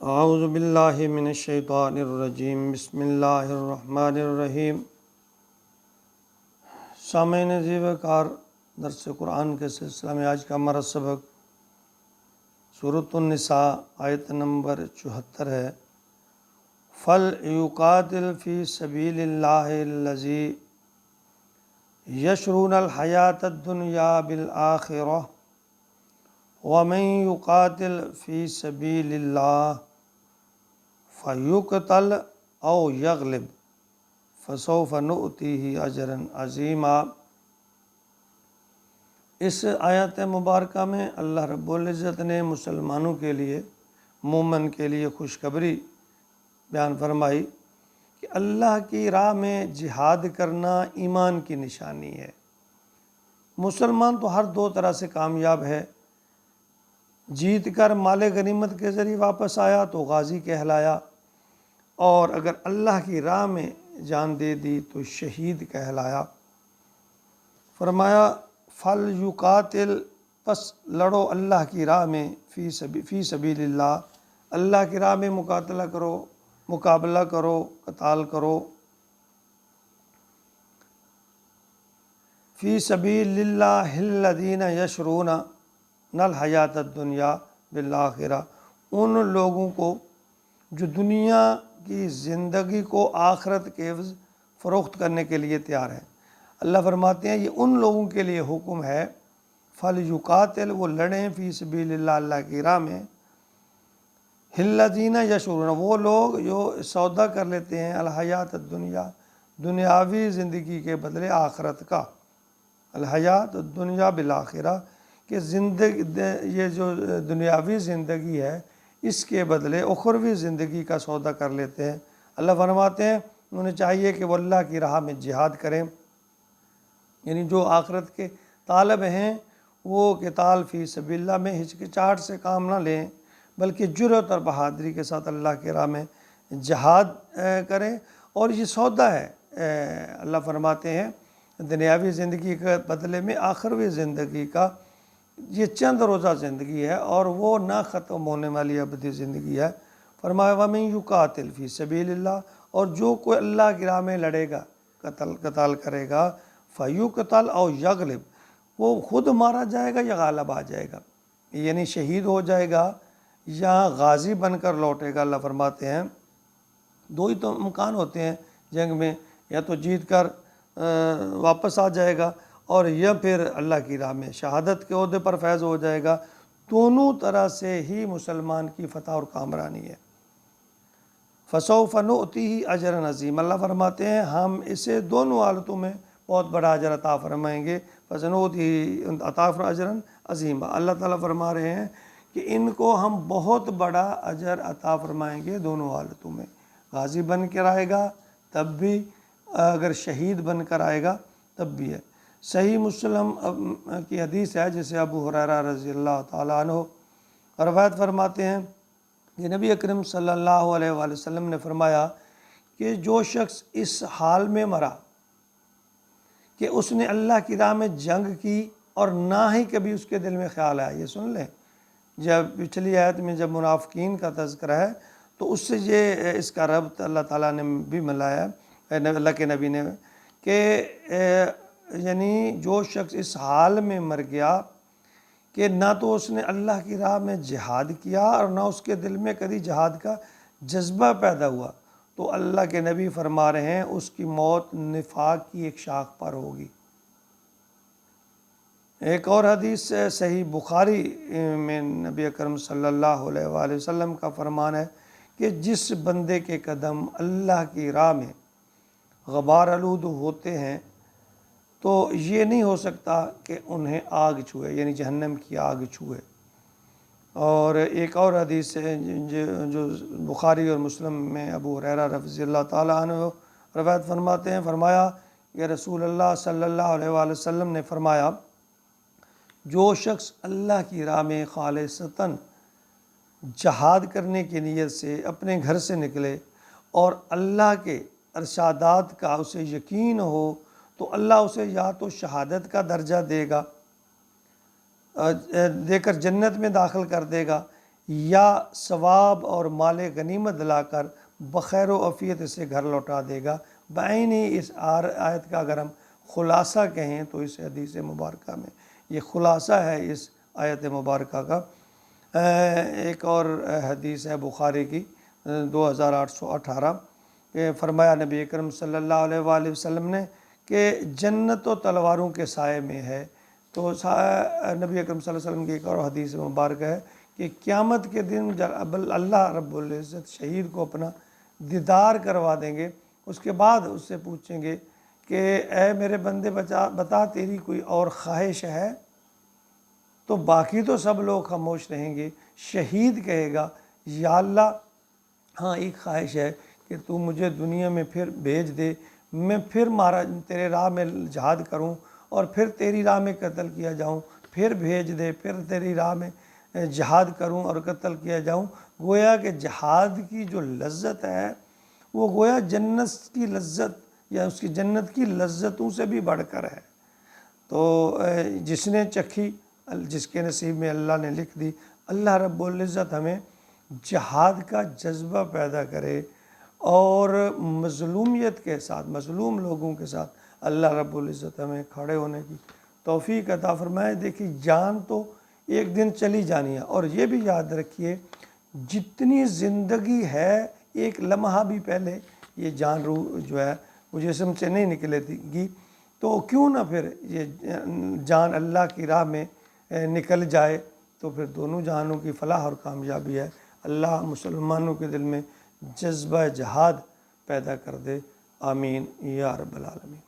اعوذ باللہ من الشیطان الرجیم، بسم اللہ الرحمن الرحیم۔ سامعین عزیز وقار، درس قرآن کے سلسلہ میں آج کا ہمارا سبق سورۃ النساء آیت نمبر 74 ہے۔ فَلْيُقَاتِلْ فِي سَبِيلِ اللَّهِ الَّذِي يَشْرُونَ الْحَيَاةَ الدُّنْيَا بِالْآخِرَةِ وَمَنْ يُقَاتِلْ فِي سَبِيلِ اللَّهِ فَيُقْتَلْ أَوْ يَغْلِبْ فَسَوْفَ نُؤْتِيهِ أَجْرًا عَظِيمًا۔ اس آیت مبارکہ میں اللہ رب العزت نے مسلمانوں کے لیے، مومن کے لیے خوشخبری بیان فرمائی کہ اللہ کی راہ میں جہاد کرنا ایمان کی نشانی ہے۔ مسلمان تو ہر دو طرح سے کامیاب ہے، جیت کر مال غنیمت کے ذریعے واپس آیا تو غازی کہلایا، اور اگر اللہ کی راہ میں جان دے دی تو شہید کہلایا۔ فرمایا فَلْيُقَاتِلْ، پس لڑو اللہ کی راہ میں، فی سبیل اللہ، اللہ کی راہ میں مقابلہ کرو، قتال کرو۔ فی سبیل اللہ الذین یشرون الحیاۃ الدنیا بالآخرہ، ان لوگوں کو جو دنیا کی زندگی کو آخرت کے عوض فروخت کرنے کے لیے تیار ہیں۔ اللہ فرماتے ہیں یہ ان لوگوں کے لیے حکم ہے، فَلْيُقَاتِلْ، وہ لڑیں، فی سبیل اللہ، اللہ کی راہ میں، الذین یشرون، وہ لوگ جو سودا کر لیتے ہیں، الحیات الدنیا، دنیاوی زندگی کے بدلے آخرت کا، الحیات الدنیا بالآخرہ، کہ یہ جو دنیاوی زندگی ہے اس کے بدلے اخروی زندگی کا سودا کر لیتے ہیں۔ اللہ فرماتے ہیں انہیں چاہیے کہ وہ اللہ کی راہ میں جہاد کریں، یعنی جو آخرت کے طالب ہیں وہ قتال فی سبیل اللہ میں ہچکچاہٹ سے کام نہ لیں، بلکہ جرأت اور بہادری کے ساتھ اللہ کی راہ میں جہاد کریں۔ اور یہ سودا ہے، اللہ فرماتے ہیں دنیاوی زندگی کے بدلے میں آخروی زندگی کا، یہ چند روزہ زندگی ہے اور وہ نہ ختم ہونے والی ابدی زندگی ہے۔ فرمایا وَمَن يُقَاتِلْ فِي سَبِيلِ اللَّهِ، اور جو کوئی اللہ کی راہ میں لڑے گا، قتال کرے گا، فَيُقْتَلْ أَوْ يَغْلِبْ، وہ خود مارا جائے گا یا غالب آ جائے گا، یعنی شہید ہو جائے گا یا غازی بن کر لوٹے گا۔ اللہ فرماتے ہیں دو ہی تو امکان ہوتے ہیں جنگ میں، یا تو جیت کر واپس آ جائے گا، اور یا پھر اللہ کی راہ میں شہادت کے عہدے پر فیض ہو جائے گا۔ دونوں طرح سے ہی مسلمان کی فتح اور کامرانی ہے۔ فَسَوْفَ نُؤْتِيهِ أَجْرًا عَظِيمًا، اللہ فرماتے ہیں ہم اسے دونوں حالتوں میں بہت بڑا اجر عطا فرمائیں گے۔ فَسَنُؤْتِيهِ أَجْرًا عَظِيمًا، اللہ تعالیٰ فرما رہے ہیں کہ ان کو ہم بہت بڑا اجر عطا فرمائیں گے دونوں حالتوں میں، غازی بن کر آئے گا تب بھی، اگر شہید بن کر آئے گا تب بھی ہے۔ صحیح مسلم کی حدیث ہے جسے ابو ہریرہ رضی اللہ تعالیٰ عنہ روایت فرماتے ہیں کہ نبی اکرم صلی اللہ علیہ وآلہ وسلم نے فرمایا کہ جو شخص اس حال میں مرا کہ اس نے اللہ کی راہ میں جنگ کی اور نہ ہی کبھی اس کے دل میں خیال آیا، یہ سن لیں، جب پچھلی آیت میں جب منافقین کا تذکرہ ہے تو اس سے یہ اس کا ربط اللہ تعالیٰ نے بھی ملایا ہے، اللہ کے نبی نے، کہ یعنی جو شخص اس حال میں مر گیا کہ نہ تو اس نے اللہ کی راہ میں جہاد کیا اور نہ اس کے دل میں کبھی جہاد کا جذبہ پیدا ہوا، تو اللہ کے نبی فرما رہے ہیں اس کی موت نفاق کی ایک شاخ پر ہوگی۔ ایک اور حدیث صحیح بخاری میں نبی اکرم صلی اللہ علیہ وآلہ وسلم کا فرمان ہے کہ جس بندے کے قدم اللہ کی راہ میں غبار آلود ہوتے ہیں تو یہ نہیں ہو سکتا کہ انہیں آگ چھوئے، یعنی جہنم کی آگ چھوئے۔ اور ایک اور حدیث ہے جو بخاری اور مسلم میں ابو ہریرہ رضی اللہ تعالیٰ عنہ روایت فرماتے ہیں، فرمایا کہ رسول اللہ صلی اللہ علیہ وآلہ وسلم نے فرمایا جو شخص اللہ کی راہ میں خالصتاً جہاد کرنے کی نیت سے اپنے گھر سے نکلے اور اللہ کے ارشادات کا اسے یقین ہو تو اللہ اسے یا تو شہادت کا درجہ دے کر جنت میں داخل کر دے گا، یا ثواب اور مال غنیمت دلا کر بخیر و عافیت اسے گھر لوٹا دے گا۔ بعین ہی اس آیت کا اگر ہم خلاصہ کہیں تو اس حدیث مبارکہ میں یہ خلاصہ ہے اس آیت مبارکہ کا۔ ایک اور حدیث ہے بخاری کی 2818 کہ فرمایا نبی اکرم صلی اللہ علیہ وآلہ وسلم نے کہ جنت و تلواروں کے سائے میں ہے۔ تو نبی اکرم صلی اللہ علیہ وسلم کی ایک اور حدیث مبارکہ ہے کہ قیامت کے دن جب اللہ رب العزت شہید کو اپنا دیدار کروا دیں گے، اس کے بعد اس سے پوچھیں گے کہ اے میرے بندے بتا تیری کوئی اور خواہش ہے؟ تو باقی تو سب لوگ خاموش رہیں گے۔ شہید کہے گا یا اللہ ہاں ایک خواہش ہے کہ تو مجھے دنیا میں پھر بھیج دے، میں پھر تیرے راہ میں جہاد کروں اور پھر تیری راہ میں قتل کیا جاؤں، پھر بھیج دے، پھر تیری راہ میں جہاد کروں اور قتل کیا جاؤں۔ گویا کہ جہاد کی جو لذت ہے وہ گویا جنت کی لذت یا اس کی جنت کی لذتوں سے بھی بڑھ کر ہے۔ تو جس نے چکھی، جس کے نصیب میں اللہ نے لکھ دی، اللہ رب العزت ہمیں جہاد کا جذبہ پیدا کرے اور مظلومیت کے ساتھ، مظلوم لوگوں کے ساتھ اللہ رب العزت ہمیں کھڑے ہونے کی توفیق عطا فرمائے۔ دیکھیے جان تو ایک دن چلی جانی ہے، اور یہ بھی یاد رکھیے جتنی زندگی ہے ایک لمحہ بھی پہلے یہ جان روح جو ہے وہ جسم سے نہیں نکلے گی، تو کیوں نہ پھر یہ جان اللہ کی راہ میں نکل جائے، تو پھر دونوں جہانوں کی فلاح اور کامیابی ہے۔ اللہ مسلمانوں کے دل میں جذبہ جہاد پیدا کر دے، آمین یا رب العالمین۔